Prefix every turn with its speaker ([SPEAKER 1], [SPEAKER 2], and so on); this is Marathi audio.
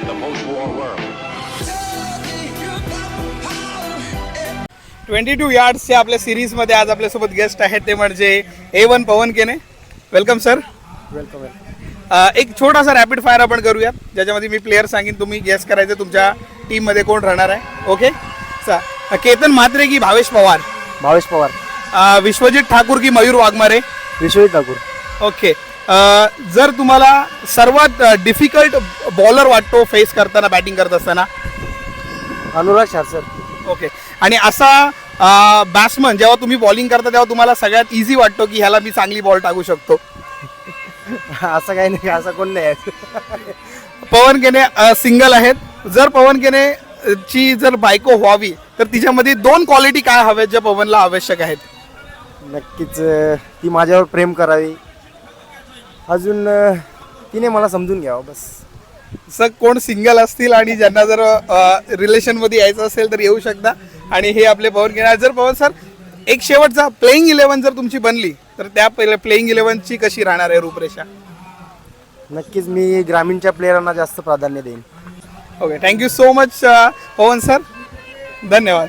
[SPEAKER 1] the post-war world.
[SPEAKER 2] 22 यार्ड्सच्या आपल्या सिरीजमध्ये आज आपल्यासोबत गेस्ट आहेत ते म्हणजे A1 पवन केने. Welcome sir.
[SPEAKER 3] वेलकम.
[SPEAKER 2] एक छोटासा रॅपिड फायर आपण करूयात ज्याच्यामध्ये मी प्लेयर सांगेन, तुम्ही गेस करायचं तुमच्या टीममध्ये कोण राहणार आहे. ओके. केतन म्हात्रे की भावेश पवार?
[SPEAKER 3] भावेश पवार.
[SPEAKER 2] विश्वजित ठाकूर की मयूर वाघमारे?
[SPEAKER 3] विश्वजित ठाकूर.
[SPEAKER 2] ओके. जर तुम्हाला सर्वात डिफिकल्ट बॉलर वाटतो फेस करताना, बॅटिंग करत असताना?
[SPEAKER 3] अनुराग शारसर.
[SPEAKER 2] ओके. आणि असा बॅट्समन जेव्हा तुम्ही बॉलिंग करता तेव्हा तुम्हाला सगळ्यात इझी वाटतो की ह्याला मी चांगली बॉल टाकू शकतो?
[SPEAKER 3] असं काही नाही, असं कोण नाही आहे.
[SPEAKER 2] पवन केने सिंगल आहेत. जर पवन केने ची जर बायको व्हावी तर तिच्यामध्ये 2 क्वालिटी काय हव्यात ज्या पवनला आवश्यक आहेत?
[SPEAKER 3] नक्कीच ती माझ्यावर प्रेम करावी, अजून तिने मला समजून घ्यावं, बस.
[SPEAKER 2] सर कोण सिंगल असतील आणि ज्यांना जर रिलेशनमध्ये यायचं असेल तर येऊ शकता. आणि हे आपले पवन केने. जर पवन सर एक शेवटचा प्लेइंग 11 जर तुमची बनली तर त्या प्लेइंग 11ची कशी राहणार आहे रूपरेषा?
[SPEAKER 3] नक्कीच मी ग्रामीणच्या प्लेयरांना जास्त प्राधान्य देईन.
[SPEAKER 2] ओके. थँक्यू सो मच पवन सर. धन्यवाद.